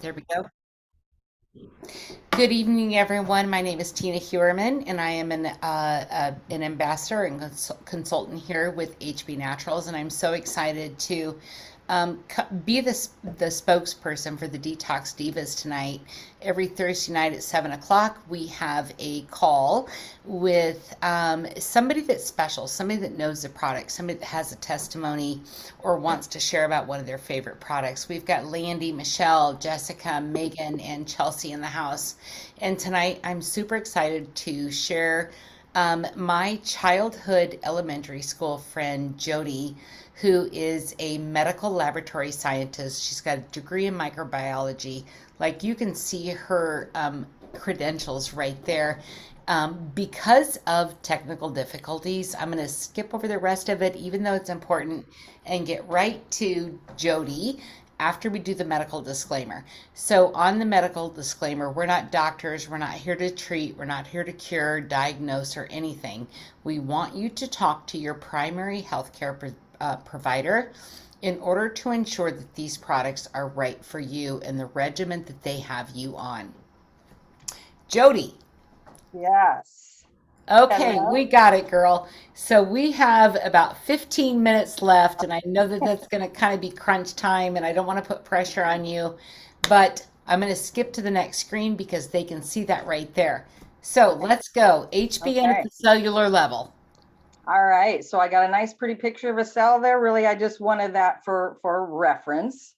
there we go. Good evening, everyone. My name is Tina Hewerman, and I am an ambassador and consultant here with HB Naturals, and I'm so excited to be the spokesperson for the Detox Divas tonight. Every Thursday night at 7 o'clock, we have a call with somebody that's special, somebody that knows the product, somebody that has a testimony or wants to share about one of their favorite products. We've got Landy, Michelle, Jessica, Megan, and Chelsea in the house. And tonight, I'm super excited to share my childhood elementary school friend, Jodi, who is a medical laboratory scientist. She's got a degree in microbiology. Like you can see her credentials right there. Because of technical difficulties, I'm going to skip over the rest of it, even though it's important, and get right to Jodi after we do the medical disclaimer. So, on the medical disclaimer, we're not doctors, we're not here to treat, we're not here to cure, diagnose, or anything. We want you to talk to your primary healthcare provider in order to ensure that these products are right for you and the regimen that they have you on. Jodi. Yes. Okay, Hello. we got it, girl. So we have about 15 minutes left, and I know that that's going to kind of be crunch time, and I don't want to put pressure on you, but I'm going to skip to the next screen because they can see that right there. So let's go. HBN at Okay. the cellular level. All right. So I got a nice, pretty picture of a cell there. Really, I just wanted that for reference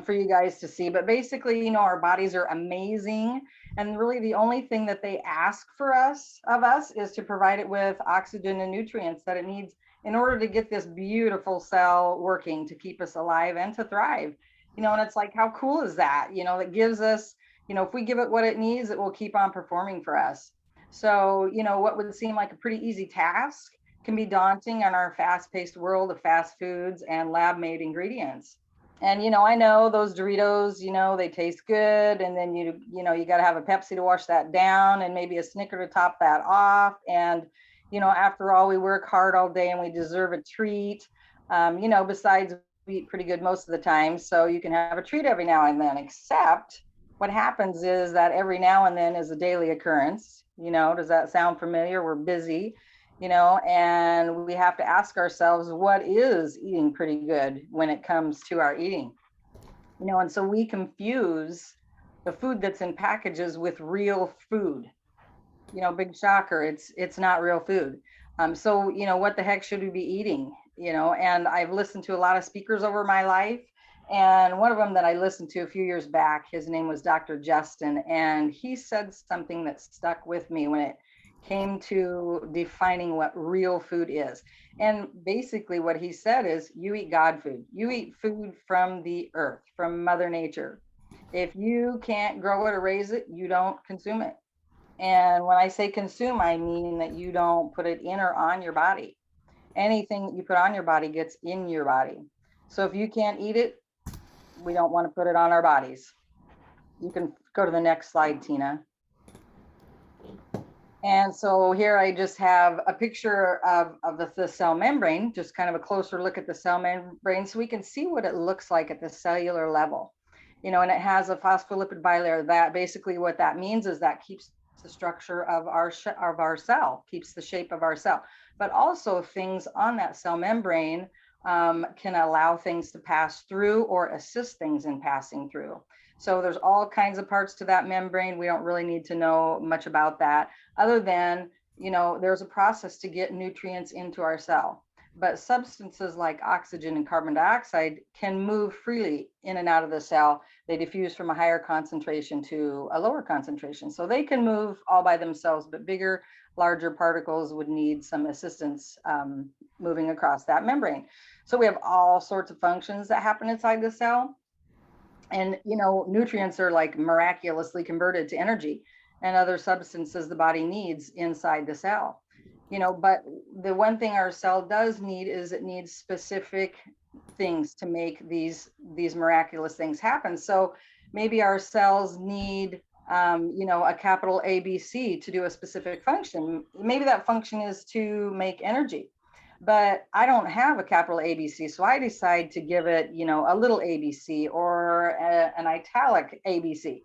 for you guys to see. But basically, our bodies are amazing, and really, the only thing that they ask of us is to provide it with oxygen and nutrients that it needs in order to get this beautiful cell working to keep us alive and to thrive. And it's like, how cool is that? That gives us, if we give it what it needs, it will keep on performing for us. So, what would seem like a pretty easy task can be daunting in our fast-paced world of fast foods and lab-made ingredients. And I know those Doritos, they taste good, and then you got to have a Pepsi to wash that down, and maybe a Snicker to top that off. And after all, we work hard all day, and we deserve a treat. Besides, we eat pretty good most of the time, so you can have a treat every now and then. Except what happens is that every now and then is a daily occurrence. Does that sound familiar? We're busy, and we have to ask ourselves, what is eating pretty good when it comes to our eating? And so we confuse the food that's in packages with real food. Big shocker, it's not real food. So what the heck should we be eating? And I've listened to a lot of speakers over my life, and one of them that I listened to a few years back, his name was Dr. Justin, and he said something that stuck with me when it came to defining what real food is. And basically what he said is, you eat God food. You eat food from the earth, from Mother Nature. If you can't grow it or raise it, you don't consume it. And when I say consume, I mean that you don't put it in or on your body. Anything that you put on your body gets in your body. So if you can't eat it, we don't want to put it on our bodies. You can go to the next slide, Tina. And so here I just have a picture of the cell membrane, just kind of a closer look at the cell membrane so we can see what it looks like at the cellular level. And it has a phospholipid bilayer. That basically what that means is that keeps the structure of our cell, keeps the shape of our cell. But also things on that cell membrane can allow things to pass through or assist things in passing through. So there's all kinds of parts to that membrane. We don't really need to know much about that other than, there's a process to get nutrients into our cell. But substances like oxygen and carbon dioxide can move freely in and out of the cell. They diffuse from a higher concentration to a lower concentration. So they can move all by themselves, but bigger, larger particles would need some assistance moving across that membrane. So we have all sorts of functions that happen inside the cell. And, nutrients are like miraculously converted to energy and other substances the body needs inside the cell. But the one thing our cell does need is it needs specific things to make these miraculous things happen. So maybe our cells need a capital ABC to do a specific function. Maybe that function is to make energy. but I don't have a capital ABC. So I decide to give it, a little ABC or an italic ABC.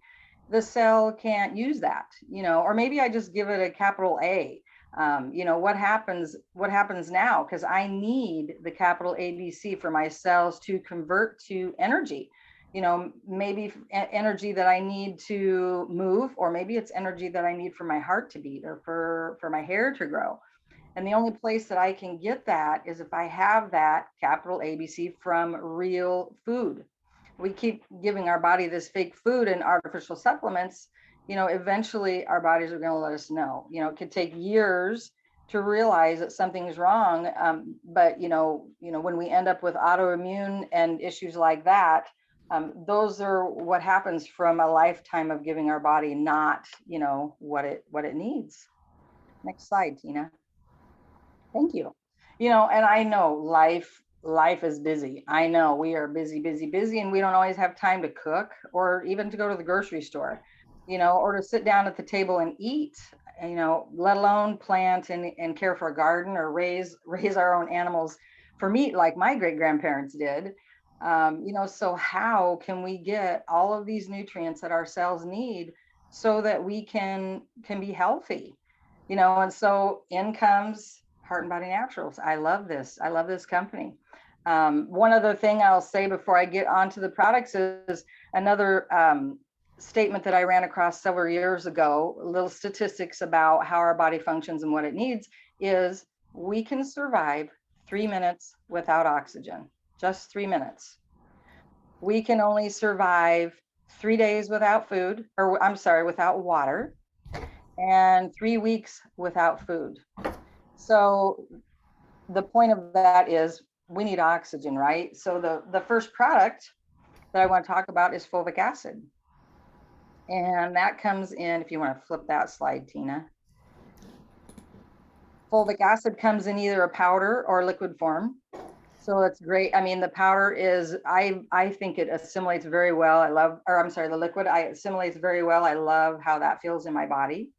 The cell can't use that, or maybe I just give it a capital A. What happens now? Because I need the capital ABC for my cells to convert to energy. Maybe energy that I need to move, or maybe it's energy that I need for my heart to beat or for my hair to grow. And the only place that I can get that is if I have that capital ABC from real food. We keep giving our body this fake food and artificial supplements. Eventually our bodies are going to let us know. It could take years to realize that something's wrong. But when we end up with autoimmune and issues like that, those are what happens from a lifetime of giving our body not, what it needs. Next slide, Tina. Thank you. And I know life is busy. I know we are busy, busy, busy, and we don't always have time to cook or even to go to the grocery store, or to sit down at the table and eat, let alone plant and care for a garden or raise our own animals for meat like my great grandparents did. So how can we get all of these nutrients that our cells need so that we can be healthy? And so in comes Heart and Body Naturals. I love this. I love this company. One other thing I'll say before I get onto the products is another statement that I ran across several years ago, little statistics about how our body functions and what it needs, is we can survive 3 minutes without oxygen, just 3 minutes. We can only survive 3 days without food, or I'm sorry, without water, and 3 weeks without food. So the point of that is we need oxygen, right? So the first product that I want to talk about is fulvic acid. And that comes in, if you want to flip that slide, Tina. Fulvic acid comes in either a powder or liquid form. So it's great. I mean, the powder is, I think it assimilates very well. The liquid, assimilates very well. I love how that feels in my body.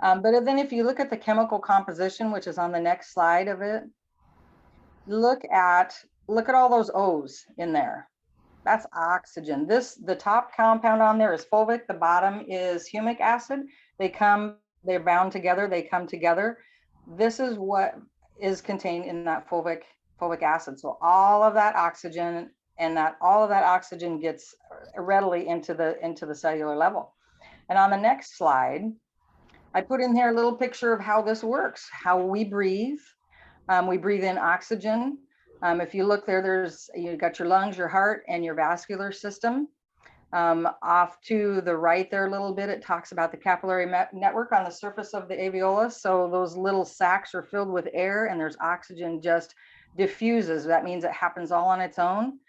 But then if you look at the chemical composition, which is on the next slide of it, look at all those O's in there. That's oxygen. The top compound on there is fulvic. The bottom is humic acid. They're bound together. They come together. This is what is contained in that fulvic acid. So all of that oxygen gets readily into the cellular level. And on the next slide, I put in here a little picture of how this works, how we breathe. We breathe in oxygen. If you look there, you've got your lungs, your heart, and your vascular system. Off to the right there a little bit, it talks about the capillary network on the surface of the alveolus. So those little sacs are filled with air and there's oxygen just diffuses. That means it happens all on its own.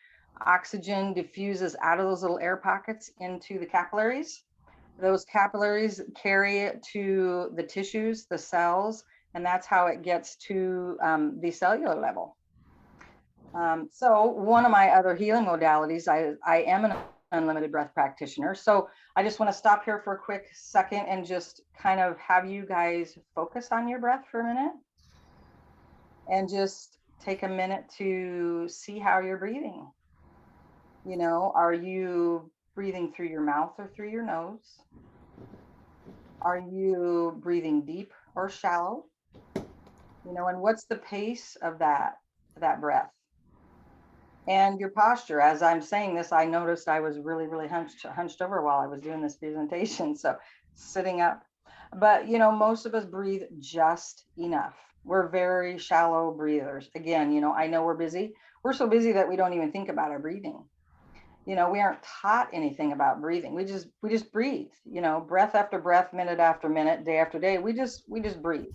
Oxygen diffuses out of those little air pockets into the capillaries. Those capillaries carry it to the tissues, the cells, and that's how it gets to the cellular level. So one of my other healing modalities, I am an unlimited breath practitioner. So I just want to stop here for a quick second and just kind of have you guys focus on your breath for a minute and just take a minute to see how you're breathing. Are you breathing through your mouth or through your nose? Are you breathing deep or shallow? And what's the pace of that breath? And your posture. As I'm saying this, I noticed I was really, really hunched over while I was doing this presentation. So sitting up. But, most of us breathe just enough. We're very shallow breathers. Again, I know we're busy. We're so busy that we don't even think about our breathing. We aren't taught anything about breathing. We just breathe, breath after breath, minute after minute, day after day. We just breathe.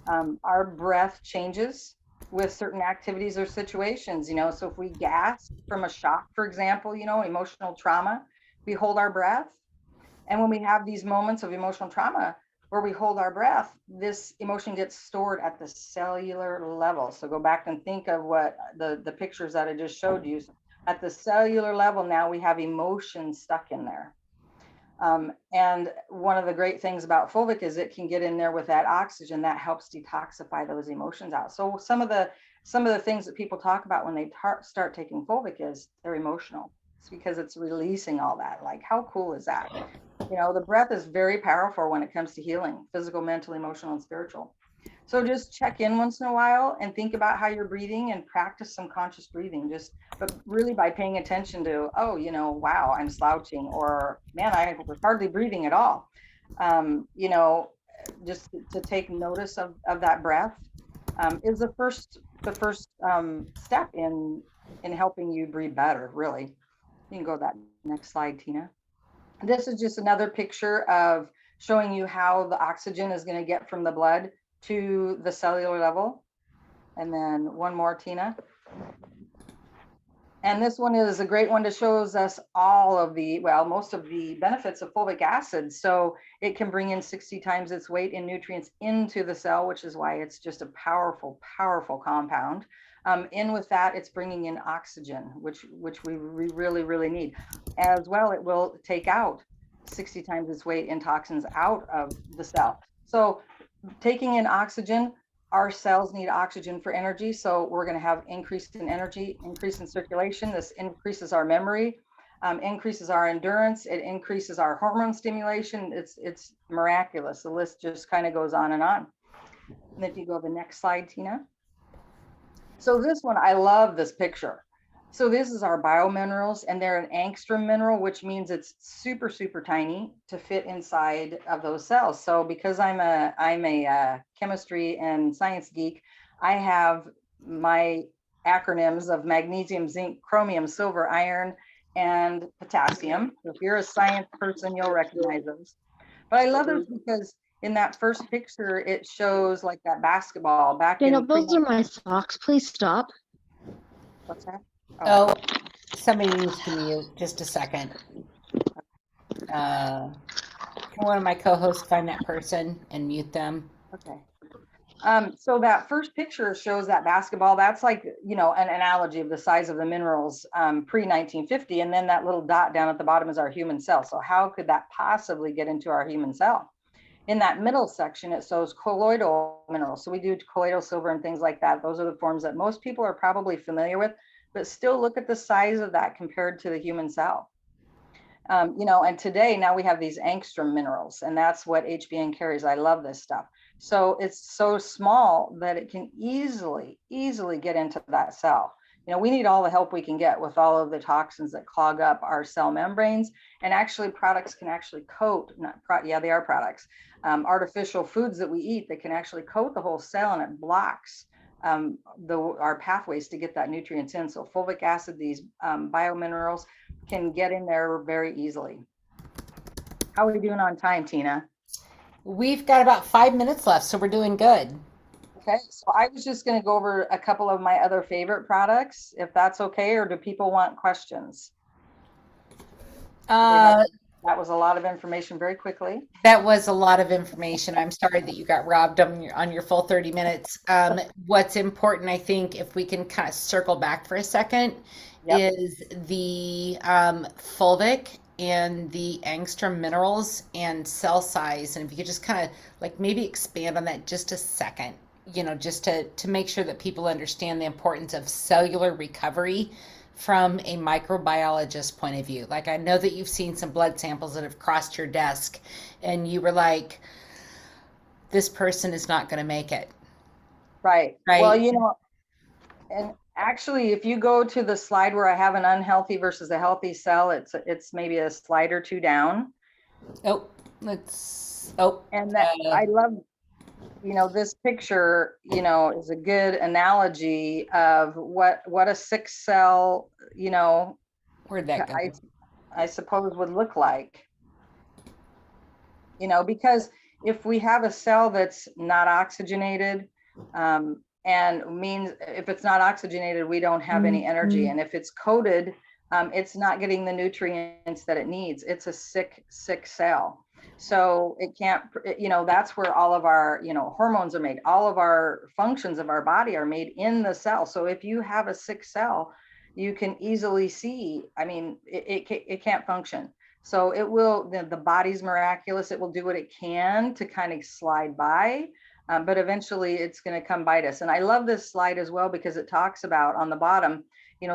Our breath changes with certain activities or situations, so if we gasp from a shock, for example, emotional trauma, we hold our breath. And when we have these moments of emotional trauma where we hold our breath, this emotion gets stored at the cellular level. So go back and think of what the pictures that I just showed you. At the cellular level, now we have emotion stuck in there. And one of the great things about Fulvic is it can get in there with that oxygen that helps detoxify those emotions out. So some of the things that people talk about when they start taking Fulvic is they're emotional. It's because it's releasing all that. Like, how cool is that? You know, the breath is very powerful when it comes to healing, physical, mental, emotional, and spiritual. So just check in once in a while and think about how you're breathing and practice some conscious breathing. But really by paying attention to, oh, wow, I'm slouching, or man, I was hardly breathing at all. You know, just to take notice of that breath is the first step in helping you breathe better. Really, you can go to that next slide, Tina. This is just another picture of showing you how the oxygen is going to get from the blood to the cellular level. And then one more, Tina. And this one is a great one to shows us all of most of the benefits of fulvic acid. So it can bring in 60 times its weight in nutrients into the cell, which is why it's just a powerful, powerful compound. In with that, it's bringing in oxygen, which we really, really need. As well, it will take out 60 times its weight in toxins out of the cell. So taking in oxygen, our cells need oxygen for energy. So we're going to have increase in energy, increase in circulation. This increases our memory, increases our endurance. It increases our hormone stimulation. It's miraculous. The list just kind of goes on and on. And if you go to the next slide, Tina. So this one, I love this picture. So this is our biominerals, and they're an angstrom mineral, which means it's super, super tiny to fit inside of those cells. So because I'm a chemistry and science geek, I have my acronyms of magnesium, zinc, chromium, silver, iron, and potassium. So if you're a science person, you'll recognize those. But I love this because in that first picture, it shows like that basketball back Daniel, in. those are my socks. Please stop. What's that? Oh, somebody needs to mute. Just a second. Can one of my co-hosts find that person and mute them? Okay. So that first picture shows that basketball. That's like, an analogy of the size of the minerals pre-1950. And then that little dot down at the bottom is our human cell. So how could that possibly get into our human cell? In that middle section, it shows colloidal minerals. So we do colloidal silver and things like that. Those are the forms that most people are probably familiar with, but still look at the size of that compared to the human cell. And today now we have these angstrom minerals, and that's what HBN carries. I love this stuff. So it's so small that it can easily get into that cell. We need all the help we can get with all of the toxins that clog up our cell membranes. And actually products can actually coat, they are products, artificial foods that we eat that can actually coat the whole cell, and it blocks our pathways to get that nutrients in. So fulvic acid, these biominerals can get in there very easily. How are we doing on time, Tina? We've got about 5 minutes left, so we're doing good. Okay, so I was just going to go over a couple of my other favorite products, if that's okay, or do people want questions? That was a lot of information very quickly. That was a lot of information. I'm sorry that you got robbed on your full 30 minutes. What's important, I think, if we can kind of circle back for a second, is the fulvic and the angstrom minerals and cell size. And if you could just kind of like maybe expand on that just a second, just to make sure that people understand the importance of cellular recovery from a microbiologist point of view. Like, I know that you've seen some blood samples that have crossed your desk and you were like, this person is not going to make it. Right. Well, and actually, if you go to the slide where I have an unhealthy versus a healthy cell, it's maybe a slide or two down. And that I love, this picture, is a good analogy of what a sick cell, where'd that go? I suppose would look like. Because if we have a cell that's not oxygenated, and means if it's not oxygenated, we don't have any energy. And if it's coated, it's not getting the nutrients that it needs. It's a sick cell. So it can't, that's where all of our, hormones are made. All of our functions of our body are made in the cell. So if you have a sick cell, you can easily see, I mean, it can't function. So it will, the body's miraculous. It will do what it can to kind of slide by, but eventually it's going to come bite us. And I love this slide as well because it talks about on the bottom,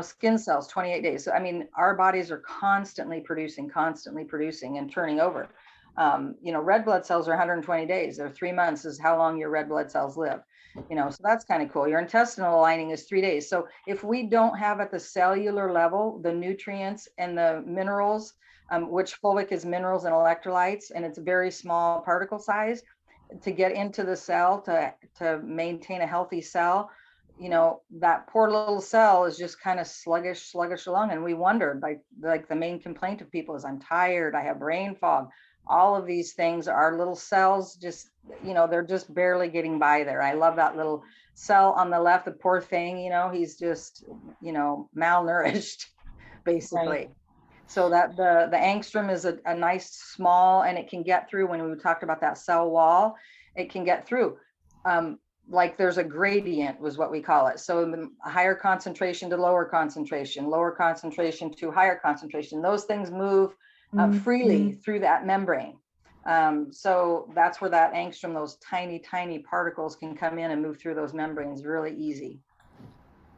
skin cells, 28 days. So, I mean, our bodies are constantly producing and turning over. Red blood cells are 120 days. They're 3 months is how long your red blood cells live. So that's kind of cool. Your intestinal lining is 3 days. So if we don't have at the cellular level the nutrients and the minerals, which fulvic is minerals and electrolytes, and it's a very small particle size, to get into the cell to maintain a healthy cell, that poor little cell is just kind of sluggish along. And we wondered, like the main complaint of people is, I'm tired, I have brain fog. All of these things, our little cells just, they're just barely getting by there. I love that little cell on the left, the poor thing, he's just, malnourished, basically. Right. So that the angstrom is a nice small, and it can get through, when we talked about that cell wall, it can get through. Like there's a gradient was what we call it. So higher concentration to lower concentration to higher concentration. Those things move freely through that membrane. So that's where that angstrom, those tiny particles, can come in and move through those membranes really easy.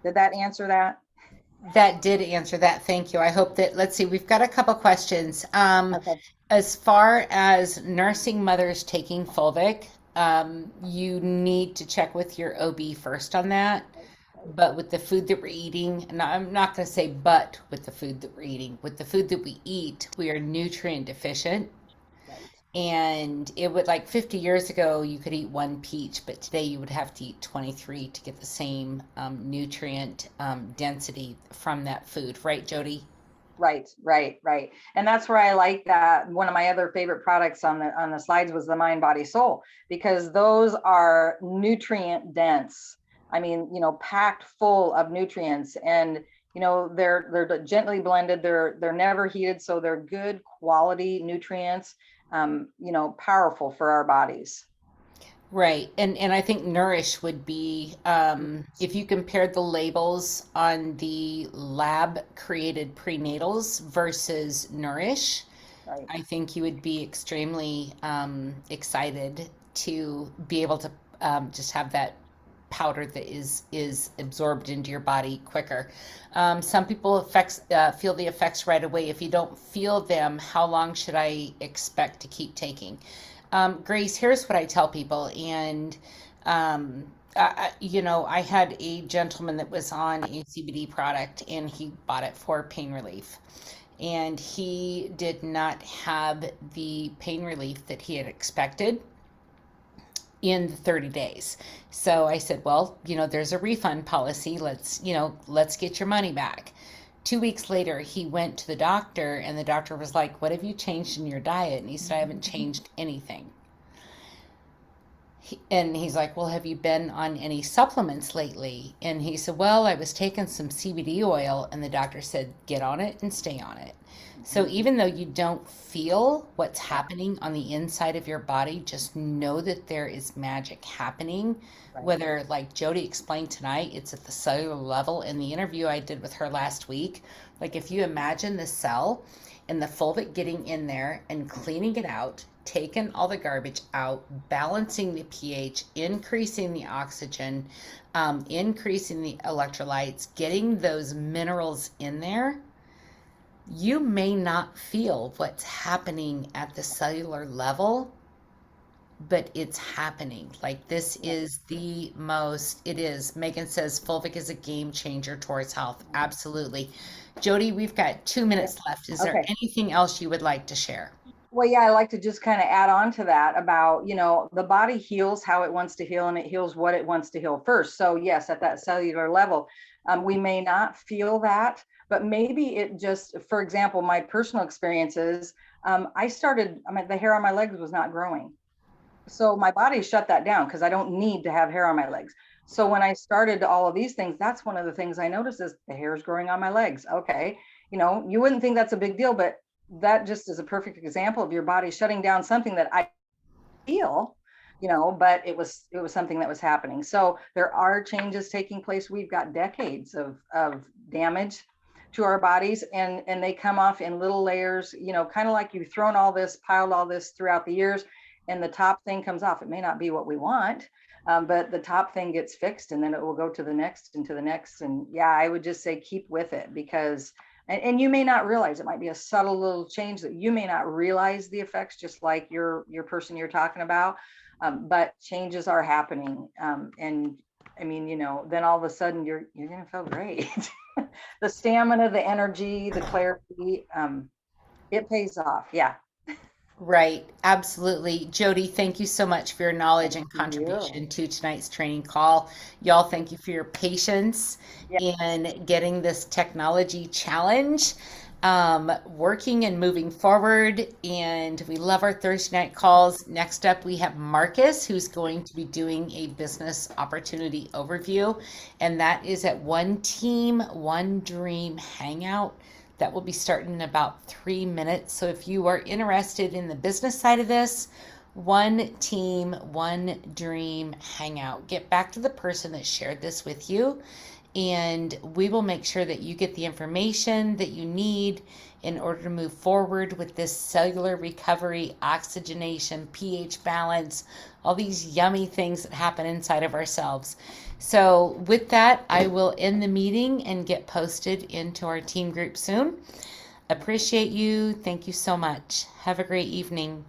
Did that answer that? That did answer that. Thank you. I hope that, let's see, we've got a couple questions. Okay. As far as nursing mothers taking Fulvic, you need to check with your OB first on that. But with the food that we're eating, and I'm not going to say but with the food that we're eating, with the food that we eat, we are nutrient deficient. Right. And it would, like 50 years ago, you could eat one peach, but today you would have to eat 23 to get the same nutrient density from that food. Right, Jodi? Right. And that's where I like that. One of my other favorite products on the slides was the Mind, Body, Soul, because those are nutrient dense. I mean, packed full of nutrients, and they're gently blended. They're never heated, so they're good quality nutrients. Powerful for our bodies. Right. And I think Nourish would be, if you compared the labels on the lab created prenatals versus Nourish, Right. I think you would be extremely excited to be able to just have that powder that is absorbed into your body quicker. Some people feel the effects right away. If you don't feel them, how long should I expect to keep taking? Grace, here's what I tell people, and I had a gentleman that was on a CBD product, and he bought it for pain relief, and he did not have the pain relief that he had expected in the 30 days. So I said, well, there's a refund policy. Let's get your money back. 2 weeks later, he went to the doctor, and the doctor was like, what have you changed in your diet? And he said, I haven't changed anything. And he's like, well, have you been on any supplements lately? And he said, well, I was taking some CBD oil, and the doctor said, get on it and stay on it. So even though you don't feel what's happening on the inside of your body, just know that there is magic happening. Right. Whether, like Jodi explained tonight, it's at the cellular level. In the interview I did with her last week, like if you imagine the cell and the fulvic getting in there and cleaning it out, taking all the garbage out, balancing the pH, increasing the oxygen, increasing the electrolytes, getting those minerals in there, you may not feel what's happening at the cellular level, but it's happening. Like this is it is. Megan says Fulvic is a game changer towards health. Absolutely. Jodi, we've got 2 minutes left. Is there Okay. anything else you would like to share? Well, yeah, I like to just kind of add on to that about, the body heals how it wants to heal, and it heals what it wants to heal first. So yes, at that cellular level, we may not feel that, but maybe it just, for example, my personal experiences, the hair on my legs was not growing. So my body shut that down because I don't need to have hair on my legs. So when I started all of these things, that's one of the things I noticed is the hair is growing on my legs. Okay. You wouldn't think that's a big deal, but that just is a perfect example of your body shutting down something that I feel, but it was something that was happening. So there are changes taking place. We've got decades of damage to our bodies, and they come off in little layers, kind of like you've thrown all this, piled all this throughout the years, and the top thing comes off. It may not be what we want, but the top thing gets fixed, and then it will go to the next and to the next. And yeah, I would just say keep with it, because and you may not realize, it might be a subtle little change that you may not realize the effects, just like your person you're talking about. But changes are happening. And I mean, then all of a sudden you're going to feel great. The stamina, the energy, the clarity, it pays off. Yeah. Right, absolutely. Jodi, thank you so much for your knowledge and Thank you. contribution to tonight's training call. Y'all, thank you for your patience Yeah. in getting this technology challenge working and moving forward. And we love our Thursday night calls. Next up, we have Marcus, who's going to be doing a business opportunity overview. And that is at One Team, One Dream Hangout. That will be starting in about 3 minutes. So if you are interested in the business side of this, One Team, One Dream Hangout, get back to the person that shared this with you, and we will make sure that you get the information that you need in order to move forward with this cellular recovery, oxygenation, pH balance, all these yummy things that happen inside of ourselves. So with that, I will end the meeting and get posted into our team group soon. Appreciate you. Thank you so much. Have a great evening.